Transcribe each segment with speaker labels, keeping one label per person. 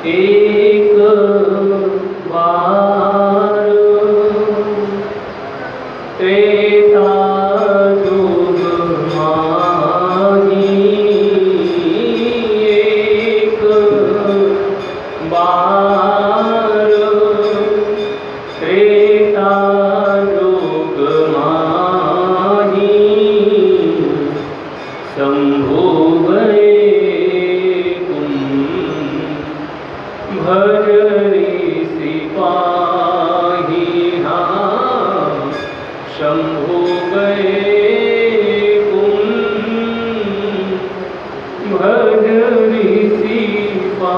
Speaker 1: एक बार त्रेता युग माही, एक बार त्रेता युग माही, शंभु गए भजरी सिपाही। हाँ, शंभु गए भजरी सिपाही।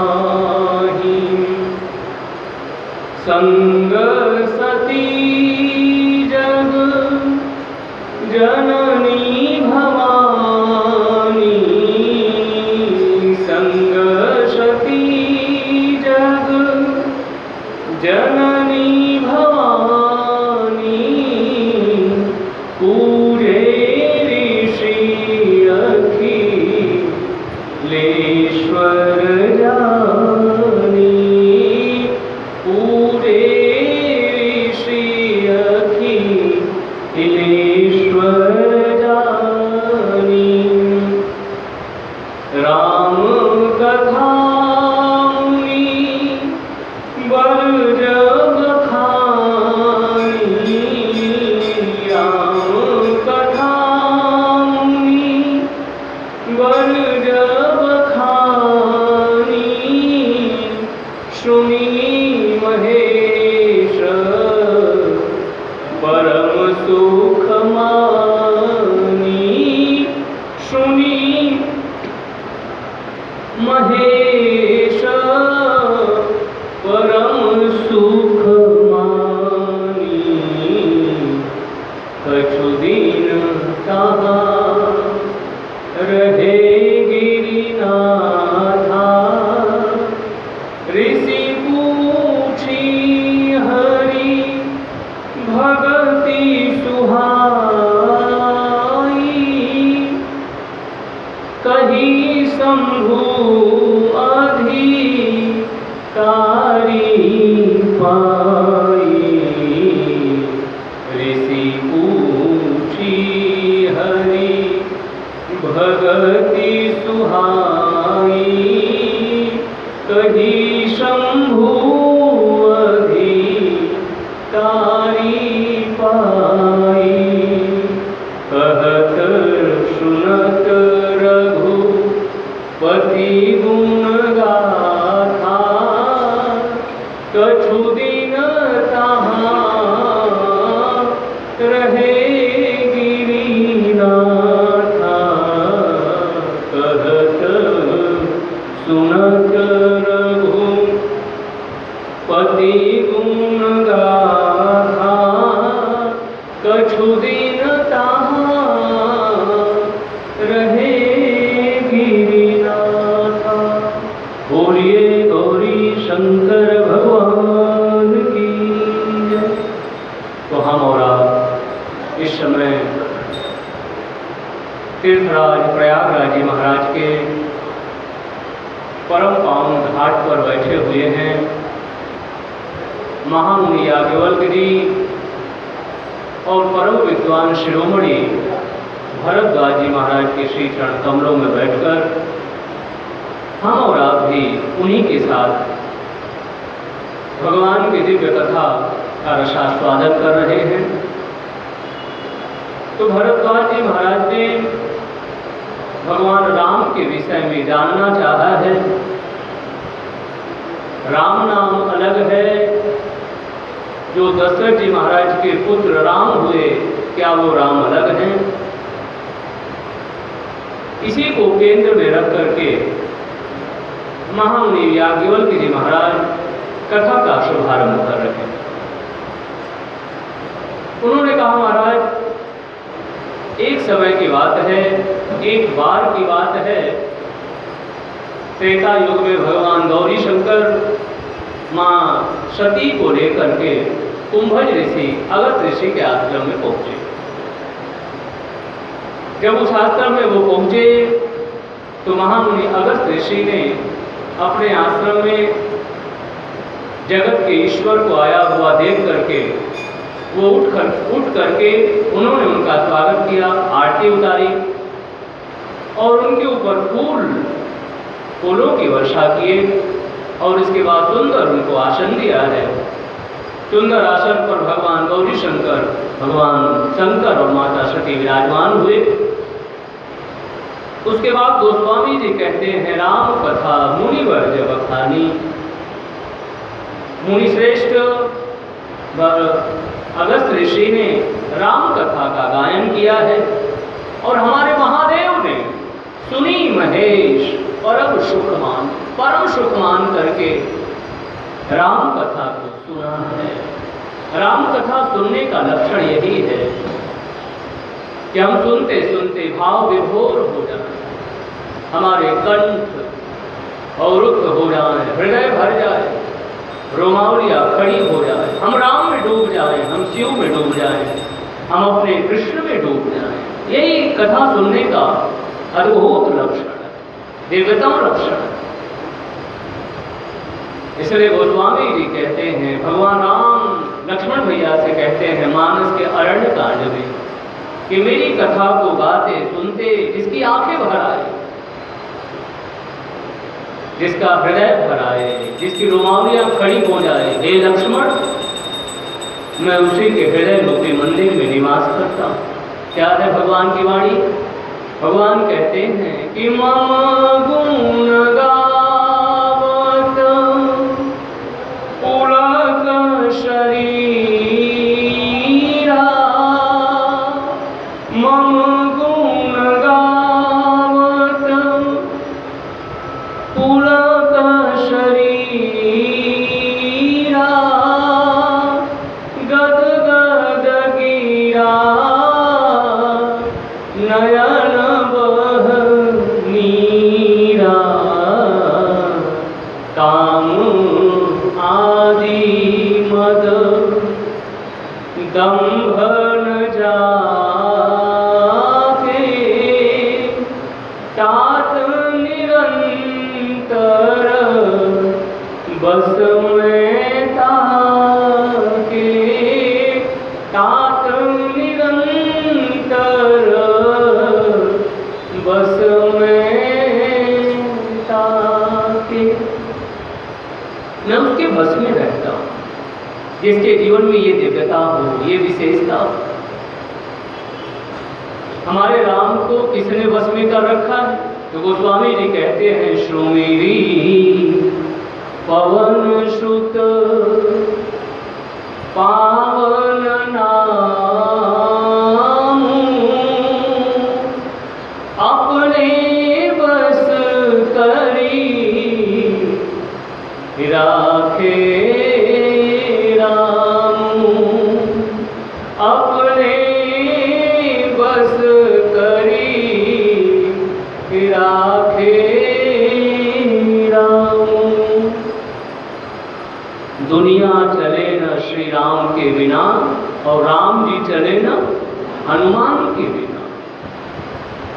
Speaker 1: संग सती जग जननी भवानी, संग सती जग जननी भवानी, पूरे ऋषि अखिलेश्वर जानी, पूरे ऋषि अखिलेश्वर जानी। राम कथा बर जब खानी, राम कथा बर जब खानी, सुनी महेश परम सुख मानी, सुनी महेश परम सुख मानी। कछु दिन तहाँ रहे गिरिनाथा, ऋषि पूछी हरि भगति सुहाई, कही शंभु अधिकारी पाई। ऋषि पूछी हरि भगति सुहाई, कही शंभु अधिकारी पाई। कहत सुनत रघुपति गुण गाथा, कछु दिन तहाँ रहे गिरिनाथा। कहत सुनत रघुपति गुण गाथा, कछु दिन तहाँ रहे गिरिनाथा। बोलिए गौरी शंकर भगवान की जय। तो हम और आप इस समय तीर्थराज प्रयागराज जी महाराज के परम पावन घाट पर बैठे हुए हैं। महामुनि याज्ञवल्क्य जी और परम विद्वान शिरोमणि भरद्वाज जी महाराज के श्री चरण कमलों में बैठकर हम और आप भी उन्हीं के साथ भगवान की दिव्य कथा का रसास्वादन कर रहे हैं। तो भरद्वाज जी महाराज ने भगवान राम के विषय में जानना चाहा है। राम नाम अलग है, जो दशरथ जी महाराज के पुत्र राम हुए, क्या वो राम अलग हैं? इसी को केंद्र में रख करके महामुनि याज्ञवल्क्य जी महाराज कथा का शुभारंभ कर रहे हैं। उन्होंने कहा, महाराज एक समय की बात है, एक बार की बात है, त्रेता युग में भगवान गौरी शंकर माँ सती को लेकर के कुंभज ऋषि अगस्त्य ऋषि के आश्रम में पहुंचे। जब उस आश्रम में वो पहुंचे तो महामुनि अगस्त्य ऋषि ने अपने आश्रम में जगत के ईश्वर को आया हुआ देख करके वो उठ करके उन्होंने उनका स्वागत किया, आरती उतारी और उनके ऊपर फूलों की वर्षा किए और इसके बाद सुंदर उनको आसन दिया है। सुंदर आसन पर भगवान गौरी शंकर, भगवान शंकर और माता सती विराजमान हुए। उसके बाद गोस्वामी जी कहते हैं, राम कथा मुनिवर जब बखानी। मुनि श्रेष्ठ अगस्त ऋषि ने राम कथा का गायन किया है और हमारे महादेव ने सुनी महेश परम सुख मान करके राम कथा को सुना है। राम कथा सुनने का लक्षण यही है कि हम सुनते सुनते भाव विभोर हो जाए, हमारे कंठ अवरुद्ध हो जाए, हृदय भर जाए, रोमावलियाँ खड़ी हो जाए, हम राम में डूब जाए, हम शिव में डूब जाए, हम अपने कृष्ण में डूब जाए। यही कथा सुनने का अद्भुत लक्षण है, दिव्यतम लक्षण है। इसलिए गोस्वामी जी कहते हैं, भगवान राम लक्ष्मण भैया से कहते हैं मानस के अरण्य कांड में कि मेरी कथा को गाते सुनते जिसकी आंखें भर आए, जिसका हृदय भर आए, जिसकी रोमावलियाँ खड़ी हो जाए, हे लक्ष्मण, मैं उसी के हृदय रूपी मंदिर में निवास करता हूँ। क्या है भगवान की वाणी? भगवान कहते हैं कि मम गुण गावत पुलक शरीरा, मम गुण गावत पुलक शरीरा, गद गद गिरा नयन बह नीरा, काम आदि मद दंभ न जाके, तात निरंतर बस में ताके, तात निरंतर बस में ताके। मैं उसके बस में रहता हूँ, जिसके जीवन में ये दिव्यता हो, ये विशेषता हो। हमारे राम को किसने बस में कर रखा है? तो गोस्वामी जी कहते हैं, श्रोमेरी पवन श्रुत पावन नाम, अपने बस करी राखे राम, अपने बस करी राखे राम। दुनिया चले न श्री राम के बिना और राम जी चले न हनुमान के बिना।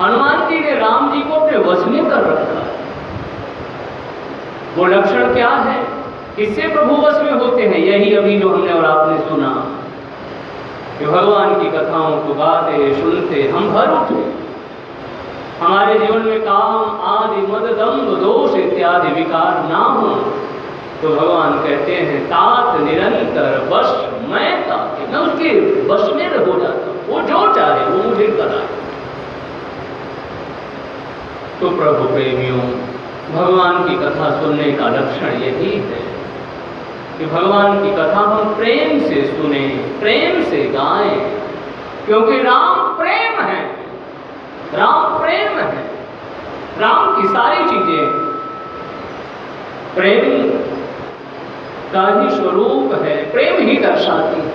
Speaker 1: हनुमान जी ने राम जी को अपने वश में कर रखा है। वो लक्षण क्या है? किससे प्रभु वश में होते हैं? यही अभी जो हमने और आपने सुना कि भगवान की कथाओं को गाते सुनते हम भर उठे, हमारे जीवन में काम आदि मद दंभ दोष इत्यादि विकार ना हो, तो भगवान कहते हैं तात निरंतर वश मैं ताके, मैं उसके वश में हो जाता हूँ, वो जो चाहे वो मुझे कराए। तो प्रभु प्रेमियों, भगवान की कथा सुनने का लक्षण यही है कि भगवान की कथा हम प्रेम से सुने, प्रेम से गाएं, क्योंकि राम प्रेम है, राम प्रेम है। राम की सारी चीजें प्रेम का ही स्वरूप है, प्रेम ही दर्शाती है।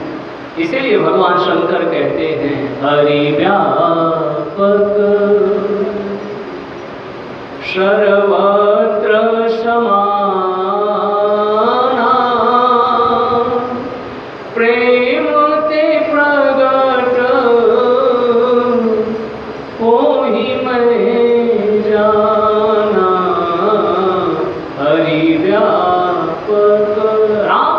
Speaker 1: इसीलिए भगवान शंकर कहते हैं हरि व्यापक सर्वत्र समाना, प्रेम ते प्रगट हो ही मैं जाना, हरि व्यापक। राम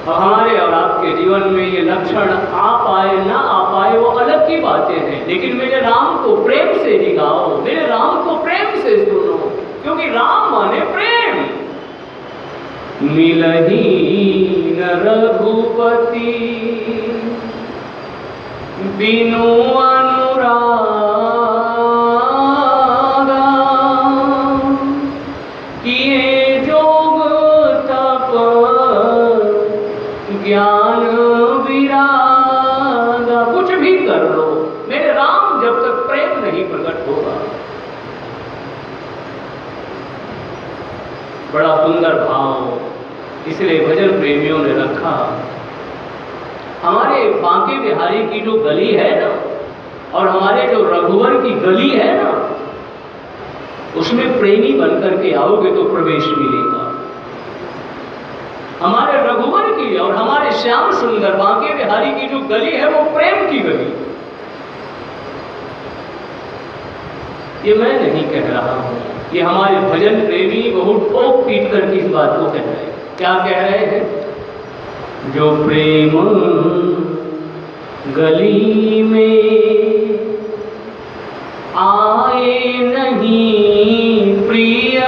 Speaker 1: और हमारे और आपके जीवन में ये लक्षण आ पाए ना आ पाए वो अलग की बातें हैं, लेकिन मेरे राम को प्रेम से जिगाओ, मेरे राम को प्रेम से सुनो, क्योंकि राम माने प्रेम। मिलही न रघुपति बिनु अनुरागा, किए जोग तप ज्ञान विरागा। कुछ भी कर लो, मेरे राम जब तक प्रेम नहीं प्रकट होगा। बड़ा सुंदर भाव इसलिए भजन प्रेमियों ने रखा। हमारे बांके बिहारी की जो गली है ना, और हमारे जो रघुवर की गली है ना, उसमें प्रेमी बनकर के आओगे तो प्रवेश मिलेगा। हमारे रघुवर की और हमारे श्याम सुंदर बांके बिहारी की जो गली है वो प्रेम की गली। ये मैं नहीं कह रहा हूं, ये हमारे भजन प्रेमी बहुत ठोक पीट करके इस बात को कह रहे हैं। क्या कह रहे हैं? जो प्रेम गली में आए नहीं प्रिय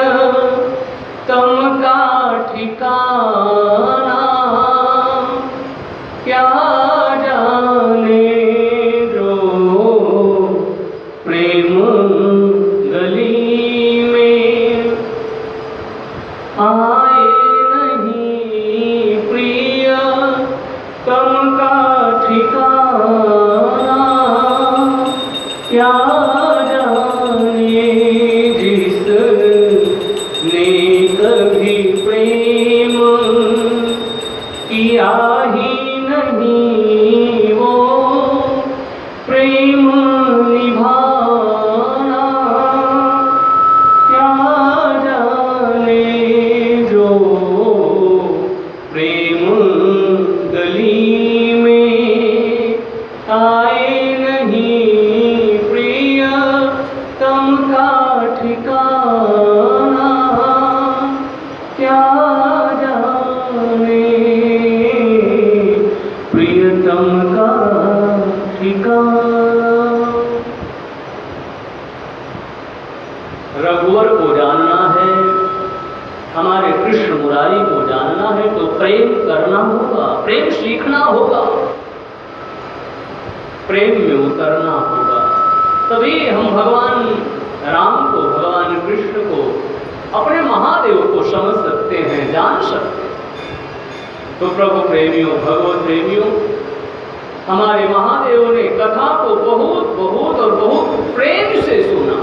Speaker 1: तम का ठिकाना, क्या जाने जो प्रेम गली में आए नहीं प्रिय तम का ठिकाना, क्या जाने जिसने कभी प्रेम किया ही नहीं वो प्रेम निभाना, क्या जाने जो प्रेम गली में आए नहीं प्रिय तम का ठिकाना, क्या जाने प्रियतम का ठिकाना। रघुवर को जानना है, हमारे कृष्ण मुरारी को जानना है तो प्रेम करना होगा, प्रेम सीखना होगा, प्रेम में उतरना होगा। तभी हम भगवान राम को, भगवान कृष्ण को, अपने महादेव को समझ सकते हैं, जान सकते हैं। तो प्रभु प्रेमियों, भगवत प्रेमियों, हमारे महादेव ने कथा को बहुत बहुत और बहुत प्रेम से सुना।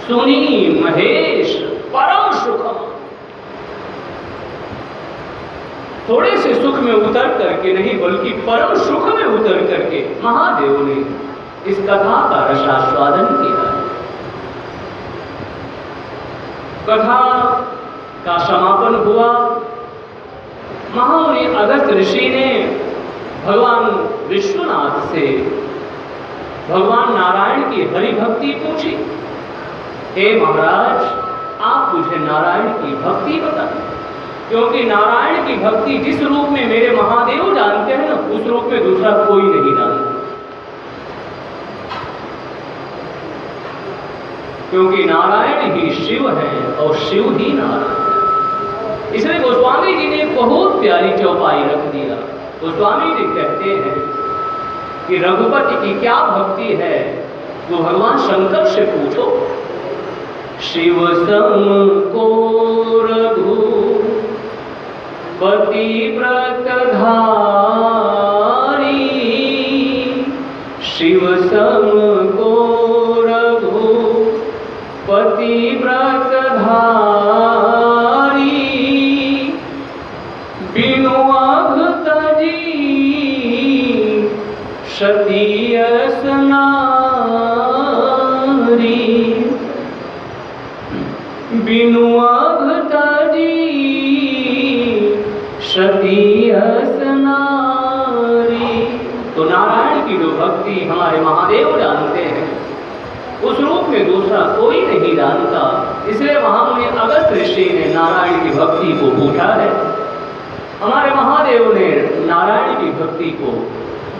Speaker 1: सुनी महेश परम सुखम, थोड़े से सुख में उतर करके नहीं बल्कि परम सुख में उतर करके महादेव ने इस कथा का रसास्वादन किया। कथा का समापन हुआ। महामुनि अगस्त्य ऋषि ने भगवान विश्वनाथ से भगवान नारायण की हरि भक्ति पूछी। हे महाराज, आप मुझे नारायण की भक्ति बताएं, क्योंकि नारायण की भक्ति जिस रूप में मेरे महादेव जानते हैं ना, उस रूप में दूसरा कोई नहीं जानता। क्योंकि नारायण ही शिव है और शिव ही नारायण। इसलिए गोस्वामी जी ने बहुत प्यारी चौपाई रख दिया। गोस्वामी जी कहते हैं कि रघुपति की क्या भक्ति है वो भगवान शंकर से पूछो। शिव सम को रघुपति व्रत धारी, शिव सम को रघुपति व्रत धारी, बिनु अघत जी सतीयस नारी, बिनु अघत जी सतीयस नारी। तो नारायण की जो भक्ति हमारे महादेव जानते हैं, उस रूप में दूसरा कोई नहीं जानता। इसलिए महामुनि अगस्त्य ऋषि ने नारायण की भक्ति को पूछा है। हमारे महादेव ने नारायण की भक्ति को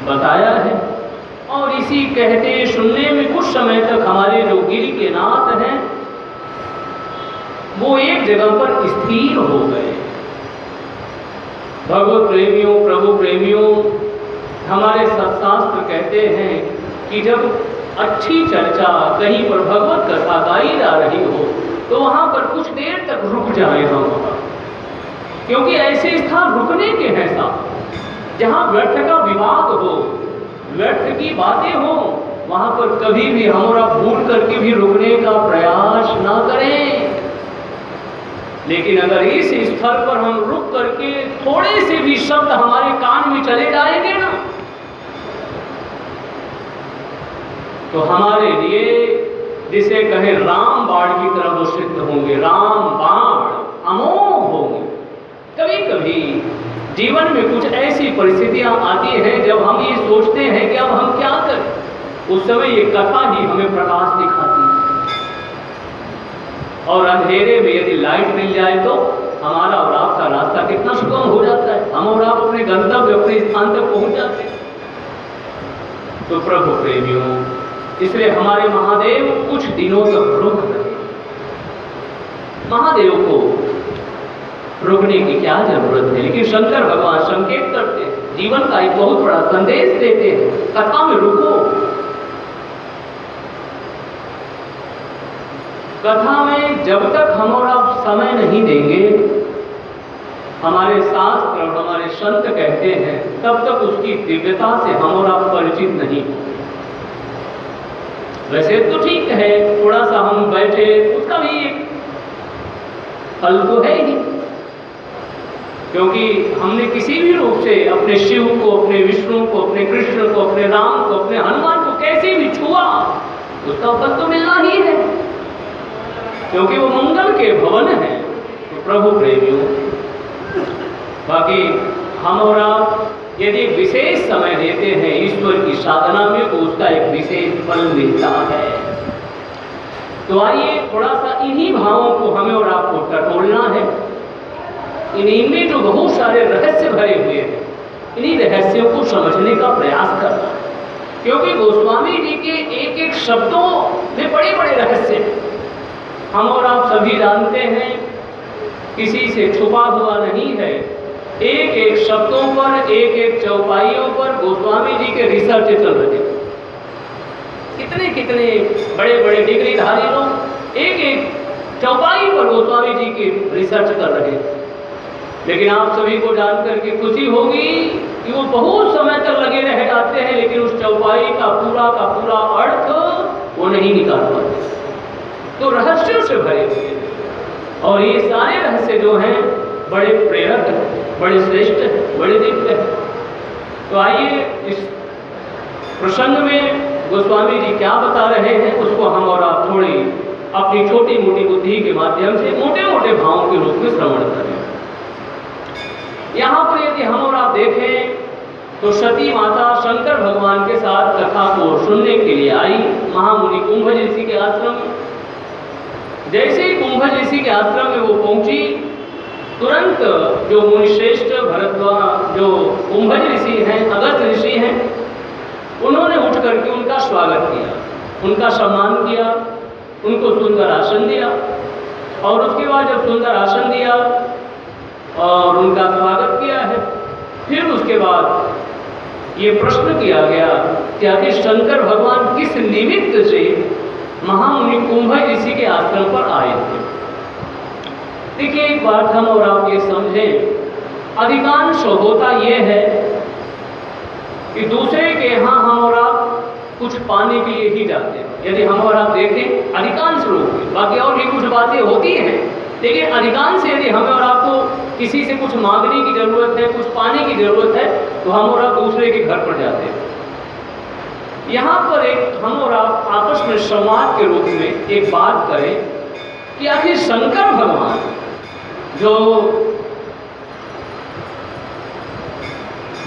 Speaker 1: बताया है। और इसी कहते सुनने में कुछ समय तक हमारे जो गिरि के नाथ हैं वो एक जगह पर स्थिर हो गए। भगवत प्रेमियों, प्रभु प्रेमियों, हमारे सत्शास्त्र कहते हैं कि जब अच्छी चर्चा कहीं पर भगवत कथा गाई जा रही हो तो वहां पर कुछ देर तक रुक जाए हम, क्योंकि ऐसे स्थान रुकने के हैं साथ जहां व्यर्थ का विवाद हो, व्यर्थ की बातें हो, वहां पर कभी भी हमारा भूल करके भी रुकने का प्रयास ना करें। लेकिन अगर इस स्थल पर हम रुक करके थोड़े से भी शब्द हमारे कान में चले जाएंगे ना, तो हमारे लिए जिसे कहे राम बाण की तरह वो सिद्ध होंगे। राम बाण अमोघ होंगे। कभी कभी जीवन में कुछ ऐसी परिस्थितियां आती हैं जब हम ये सोचते हैं कि अब हम क्या करें, उस समय ये कथा ही हमें प्रकाश दिखाती है। और अंधेरे में यदि लाइट मिल जाए तो हमारा और आपका रास्ता कितना सुगम हो जाता है, हम और आप अपने गंतव्य, अपने स्थान तक पहुंच जाते हैं। तो प्रभु प्रेमियों, इसलिए हमारे महादेव कुछ दिनों तक रुक गए। महादेव को रुकने की क्या जरूरत है, लेकिन शंकर भगवान संकेत करते हैं, जीवन का एक बहुत बड़ा संदेश देते हैं, कथा में रुको। कथा में जब तक हम और आप समय नहीं देंगे, हमारे शास्त्र और हमारे संत कहते हैं, तब तक उसकी दिव्यता से हम और आप परिचित नहीं हो। वैसे तो ठीक है, थोड़ा सा हम बैठे, उसका भी एक फल तो है ही, क्योंकि हमने किसी भी रूप से अपने शिव को, अपने विष्णु को, अपने कृष्ण को, अपने राम को, अपने हनुमान को कैसे भी छुआ, उसका फल तो मिलना ही है, क्योंकि वो मंगल के भवन है। तो प्रभु प्रेमियों, बाकी हम और आप यदि एक विशेष समय देते हैं ईश्वर की साधना में तो उसका एक विशेष फल मिलता है। तो आइए थोड़ा सा इन्हीं भावों को हमें और आपको टटोलना है। इनमें जो बहुत सारे रहस्य भरे हुए हैं, इन्हीं रहस्यों को समझने का प्रयास करना है, क्योंकि गोस्वामी जी के एक एक शब्दों में बड़े बड़े रहस्य हैं। हम और आप सभी जानते हैं, किसी से छुपा हुआ नहीं है। एक एक शब्दों पर, एक एक चौपाइयों पर गोस्वामी जी के रिसर्च चल रहे हैं। कितने कितने बड़े बड़े डिग्रीधारी लोग एक एक चौपाई पर गोस्वामी जी की रिसर्च कर रहे हैं। लेकिन आप सभी को जानकर के खुशी होगी कि वो बहुत समय तक लगे रह जाते हैं, लेकिन उस चौपाई का पूरा अर्थ वो नहीं निकाल पाते। तो रहस्यों से भरे हुए हैं, और ये सारे रहस्य जो हैं बड़े प्रेरक हैं, बड़े श्रेष्ठ हैं, बड़े दिव्य हैं। तो आइए इस प्रसंग में गोस्वामी जी क्या बता रहे हैं उसको हम और आप थोड़ी अपनी छोटी मोटी बुद्धि के माध्यम से मोटे मोटे भावों के रूप में श्रवण करें। यहाँ पर यदि हम और आप देखें तो सती माता शंकर भगवान के साथ कथा को सुनने के लिए आई महामुनि कुंभज ऋषि के आश्रम में। जैसे ही कुंभज ऋषि के आश्रम में वो पहुंची, तुरंत जो मुनिश्रेष्ठ भरद्वाज, जो कुंभज ऋषि हैं, अगस्त ऋषि हैं, उन्होंने उठ करके उनका स्वागत किया, उनका सम्मान किया, उनको सुंदर आसन दिया। और उसके बाद जब सुंदर आसन दिया और उनका स्वागत किया है, फिर उसके बाद ये प्रश्न किया गया कि आखिर शंकर भगवान किस निमित्त से महामुनि कुंभज ऋषि के आश्रम पर आए थे। देखिए, एक बात हम और आप ये समझें, अधिकांश होता ये है कि दूसरे के यहाँ हम और आप कुछ पाने के लिए ही जाते हैं। यदि हम और आप देखें अधिकांश रूप में, बाकी और भी कुछ बातें होती हैं, लेकिन अधिकांश यदि हमें और आपको किसी से कुछ मांगने की जरूरत है, कुछ पाने की जरूरत है, तो हम और आप दूसरे के घर पर जाते हैं। यहाँ पर एक हम और आप आपस में संवाद के रूप में एक बात करें कि आखिर शंकर भगवान जो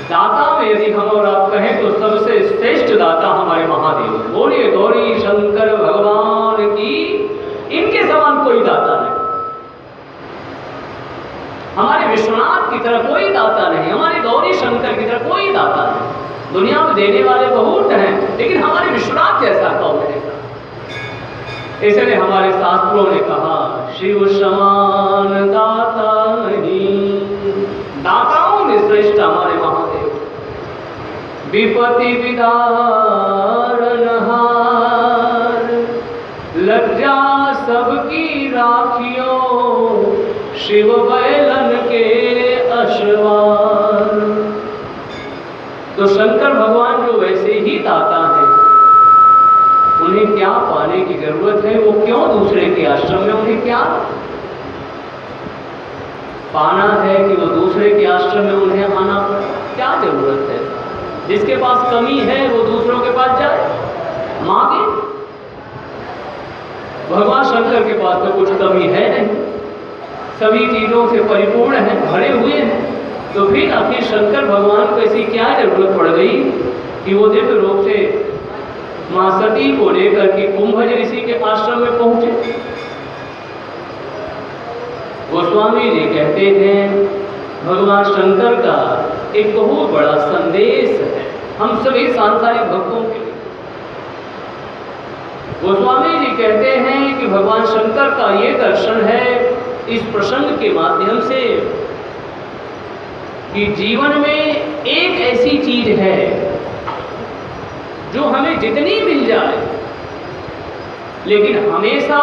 Speaker 1: दाता में यदि हम और आप कहें तो सबसे श्रेष्ठ दाता हमारे महादेव। बोलिए गौरी शंकर भगवान की, इनके समान कोई दाता नहीं। हमारे विश्वनाथ की तरह कोई दाता नहीं, हमारे गौरी शंकर की तरह कोई दाता नहीं। दुनिया में देने वाले बहुत हैं, लेकिन हमारे विश्वनाथ जैसा कौन है? इसलिए हमारे शास्त्रों ने कहा शिव समान दाता नहीं, दाताओं में श्रेष्ठ हमारे महादेव। विपत्ति विदारणहार, लज्जा सबकी राखियो, शिव बैलन के अश्वार। तो शंकर भगवान जो वैसे ही दाता हैं, उन्हें क्या पाने की जरूरत है? वो क्यों दूसरे के आश्रम में, उन्हें क्या पाना है कि वो दूसरे के आश्रम में उन्हें आना पड़े? क्या जरूरत है? जिसके पास कमी है वो दूसरों के पास जाए, मांगे। भगवान शंकर के पास तो कुछ कमी है नहीं, सभी चीजों से परिपूर्ण है, भरे हुए हैं। तो फिर आखिर शंकर भगवान को ऐसी क्या जरूरत पड़ गई कि वो दिव्य रूप से मां सती को लेकर के कुंभज ऋषि के आश्रम में पहुंचे? गोस्वामी जी कहते हैं भगवान शंकर का एक बहुत बड़ा संदेश है हम सभी सांसारिक भक्तों के लिए। गोस्वामी जी कहते हैं कि भगवान शंकर का ये दर्शन है इस प्रसंग के माध्यम से कि जीवन में एक ऐसी चीज है जो हमें जितनी मिल जाए, लेकिन हमेशा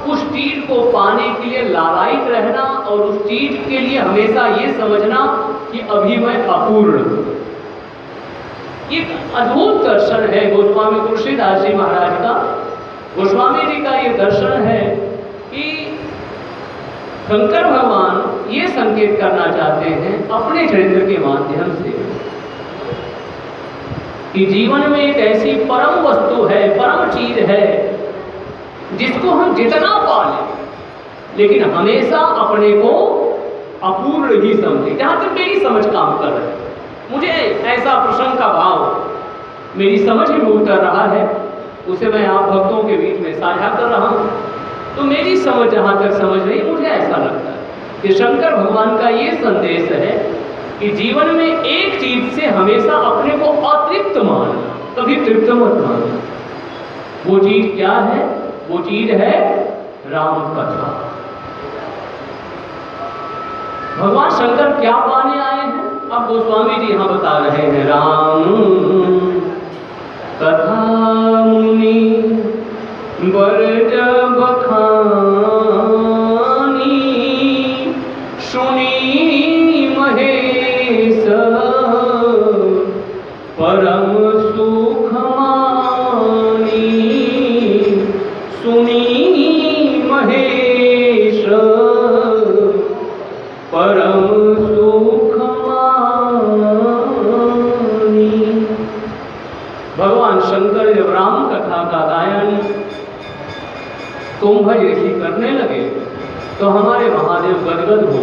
Speaker 1: उस चीज को पाने के लिए लालायित रहना और उस चीज के लिए हमेशा ये समझना कि अभी मैं अपूर्ण हूं। एक अद्भुत दर्शन है गोस्वामी तुलसीदास जी महाराज का। गोस्वामी जी का ये दर्शन है कि शंकर भगवान ये संकेत करना चाहते हैं अपने चरित्र के माध्यम से कि जीवन में एक ऐसी परम वस्तु है, परम चीज है जिसको हम जितना पालें, लेकिन हमेशा अपने को अपूर्ण ही समझे। जहां तक मेरी समझ काम कर रही है, मुझे ऐसा प्रसंग का भाव मेरी समझ में उतर रहा है, उसे मैं आप भक्तों के बीच में साझा कर रहा हूं। तो मेरी समझ जहां तक समझ रही, मुझे ऐसा लगता है कि शंकर भगवान का ये संदेश है कि जीवन में एक चीज से हमेशा अपने को अतृप्त मानना, कभी तृप्त मत मानना। वो चीज क्या है? वो चीज है राम कथा। भगवान शंकर क्या पाने आए हैं? अब गोस्वामी जी यहां बता रहे हैं राम कथा मुनि बरज बखानी, सुनी महेश परम सुख मानी, सुनी महेश परम सुख मानी। भगवान शंकर जब राम कथा का गायन कुंभज ऋषि करने लगे तो हमारे महादेव गदगद हो,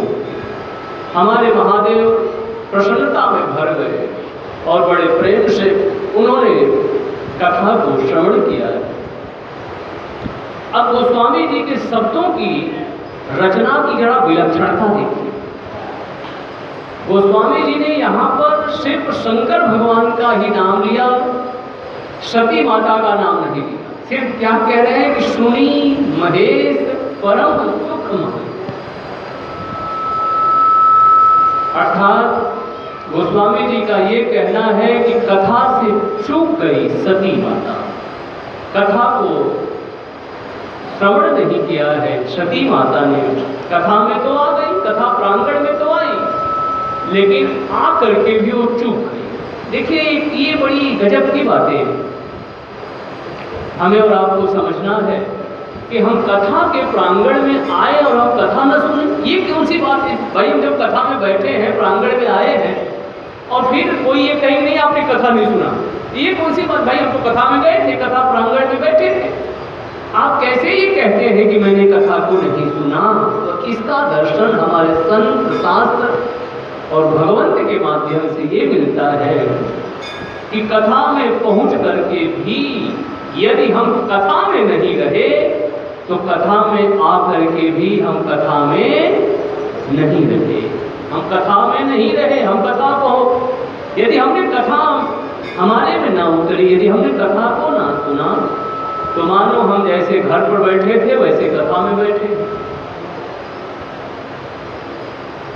Speaker 1: हमारे महादेव प्रसन्नता में भर गए और बड़े प्रेम से उन्होंने कथा को श्रवण किया। अब गोस्वामी जी के शब्दों की रचना की जरा विलक्षणता देखिए। गोस्वामी जी ने यहाँ पर सिर्फ शंकर भगवान का ही नाम लिया, सती माता का नाम नहीं लिया। सिर्फ क्या कह रहे हैं कि सुनी महेश परम सुख मानी, अर्थात गोस्वामी जी का ये कहना है कि कथा से चूक गई सती माता, कथा को श्रवण नहीं किया है सती माता ने। कथा में तो आ गई, कथा प्रांगण में तो आई, लेकिन आ करके भी वो चूक गई। देखिए ये बड़ी गजब की बातें हैं। हमें और आपको समझना है कि हम कथा के प्रांगण में आए और हम कथा न सुने, ये कौन सी बात है? भाई हम जब कथा में बैठे हैं, प्रांगण में आए हैं और फिर कोई ये कहीं नहीं आपने कथा नहीं सुना, ये कौन सी बात? भाई हम तो कथा में गए थे, कथा प्रांगण में बैठे थे, आप कैसे ये कहते हैं कि मैंने कथा को नहीं सुना? तो इसका दर्शन हमारे संत शास्त्र और भगवंत के माध्यम से ये मिलता है कि कथा में पहुंच करके भी यदि हम कथा में नहीं रहे तो कथा में आकर के भी हम कथा में नहीं रहे। हम कथा में नहीं रहे, हम कथा को, यदि हमने कथा हमारे में ना उतरी, यदि हमने कथा को ना सुना, तो मानो हम जैसे घर पर बैठे थे वैसे कथा में बैठे।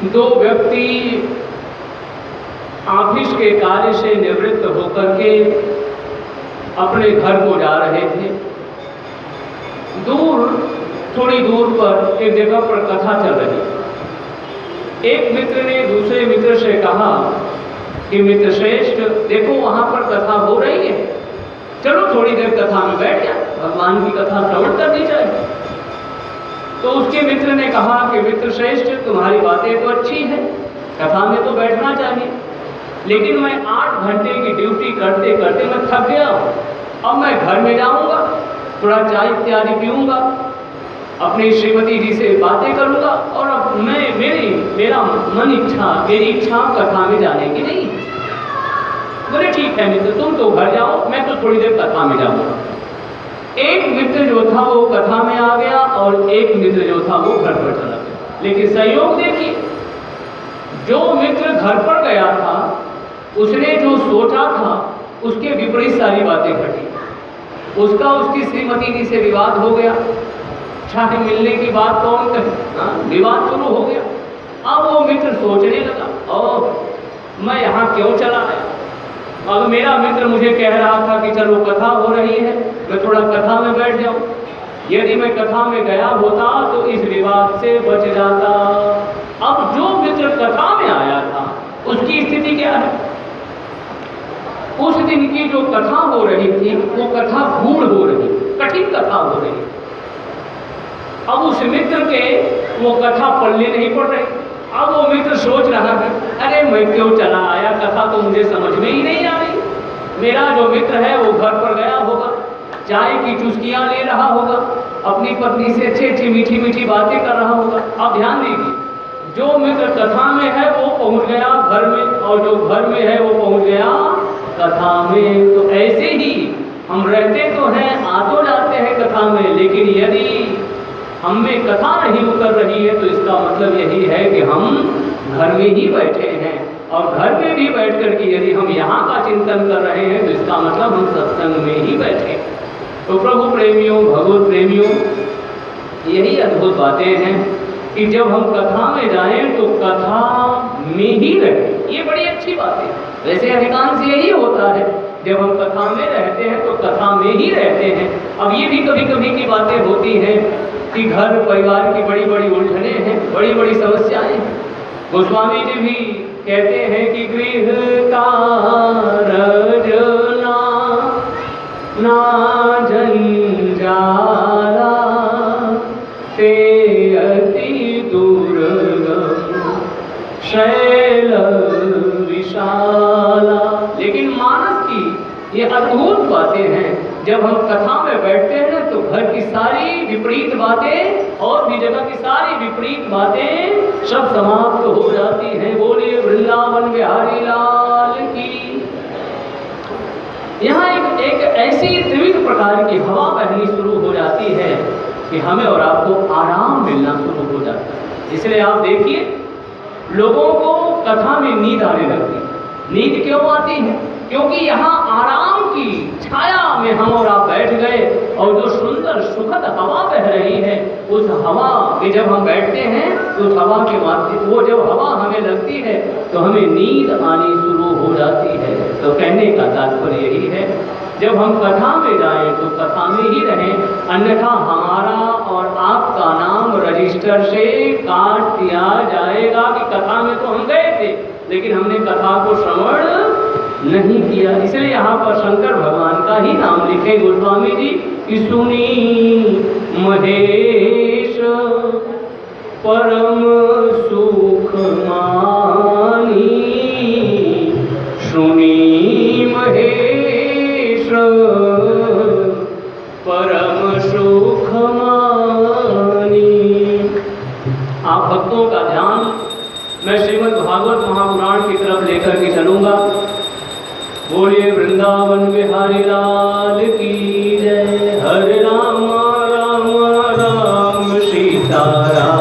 Speaker 1: दो व्यक्ति ऑफिस के कार्य से निवृत्त होकर के अपने घर को जा रहे थे। थोड़ी दूर पर एक जगह पर कथा चल रही। एक मित्र ने दूसरे मित्र से कहा कि मित्र श्रेष्ठ, देखो वहां पर कथा हो रही है, चलो थोड़ी देर कथा में बैठ जाए, भगवान की कथा श्रवण करनी चाहिए। तो उसके मित्र ने कहा कि मित्र श्रेष्ठ, तुम्हारी बातें तो अच्छी है, कथा में तो बैठना चाहिए, लेकिन मैं 8 घंटे की ड्यूटी करते करते मैं थक गया हूँ। अब मैं घर में जाऊंगा, थोड़ा चाय इत्यादि पीऊंगा, अपनी श्रीमती जी से बातें करूंगा, और अब मेरा मेरी इच्छा कथा में जाने की नहीं। बोले ठीक है मित्र, तुम तो घर जाओ, मैं तो थोड़ी देर कथा में जाऊंगा। एक मित्र जो था वो कथा में आ गया और एक मित्र जो था वो घर पर चला गया। लेकिन संयोग देखिए, जो मित्र घर पर गया था उसने जो सोचा था उसके विपरीत सारी बातें घटी। उसका उसकी श्रीमती जी से विवाद हो गया, चाहे मिलने की बात कौन कहे, विवाद शुरू हो गया। अब वो मित्र सोचने लगा, ओह मैं यहाँ क्यों चला आया। अब मेरा मित्र मुझे कह रहा था कि चलो कथा हो रही है, मैं थोड़ा कथा में बैठ जाऊं। यदि मैं कथा में गया होता तो इस विवाद से बच जाता। अब जो मित्र कथा में आया था उसकी स्थिति क्या है? उस दिन की जो कथा हो रही थी वो कथा गूढ़ हो रही, कठिन कथा हो रही। अब उस मित्र के वो कथा पल्ले नहीं पड़ रही। अब वो मित्र सोच रहा है, अरे मैं क्यों चला आया, कथा तो मुझे समझ में ही नहीं आ रही। मेरा जो मित्र है वो घर पर गया होगा, चाय की चुस्कियां ले रहा होगा, अपनी पत्नी से अच्छी अच्छी मीठी मीठी बातें कर रहा होगा। अब ध्यान दीजिए, जो मित्र कथा में है वो पहुंच गया घर में, और जो घर में है वो पहुंच गया कथा में। तो ऐसे ही हम रहते तो हैं, आ तो जाते हैं कथा में, लेकिन यदि हम में कथा नहीं उतर रही है तो इसका मतलब यही है कि हम घर में ही बैठे हैं। और घर में भी बैठ कर के यदि हम यहाँ का चिंतन कर रहे हैं तो इसका मतलब हम सत्संग में ही बैठे। तो प्रभु प्रेमियों, भगवत प्रेमियों, यही अद्भुत बातें हैं कि जब हम कथा में जाएं तो कथा में ही रहें। ये बड़ी अच्छी बात है। वैसे अधिकांश यही होता है, जब हम कथा में रहते हैं तो कथा में ही रहते हैं। अब ये भी कभी कभी की बातें होती हैं कि घर परिवार की बड़ी बड़ी उलझनें हैं, बड़ी बड़ी समस्याएं। गोस्वामी जी भी कहते हैं कि गृह कारज ना जंजाला ते अति दुर्गम शैल विशाला। लेकिन मानस की ये अद्भुत बातें हैं। जब हम कथा में बैठते हैं तो घर की सारी विपरीत बातें और भी जगह की सारी विपरीत बातें सब समाप्त हो जाती हैं। बोलिए वृंदावन बिहारी लाल की। यहाँ एक ऐसी त्रिविध प्रकार की हवा बहनी शुरू हो जाती है कि हमें और आपको आराम मिलना शुरू हो जाता है। इसलिए आप देखिए, लोगों को कथा में नींद आने लगती। नींद क्यों आती है? क्योंकि यहाँ आराम की छाया में हम और आप बैठ गए, और जो सुंदर सुखद हवा बह रही है, उस हवा में जब हम बैठते हैं तो उस हवा के माध्यम, वो जब हवा हमें लगती है तो हमें नींद आनी शुरू हो जाती है। तो कहने का तात्पर्य यही है, जब हम कथा में जाएं तो कथा में ही रहें, अन्यथा हमारा और आपका नाम रजिस्टर से काट दिया जाएगा कि कथा में तो हम गए थे लेकिन हमने कथा को श्रवण नहीं किया। इसलिए यहाँ पर शंकर भगवान का ही नाम लिखे गोस्वामी जी कि सुनी महेश परम सुख मानी, सुनी महेश परम सुख मानी। आप भक्तों का ध्यान मैं श्रीमद् भागवत महापुराण की तरफ लेकर के चलूंगा। बोलिए वृंदावन बिहारी लाल की जय। हरे राम राम राम सीता राम।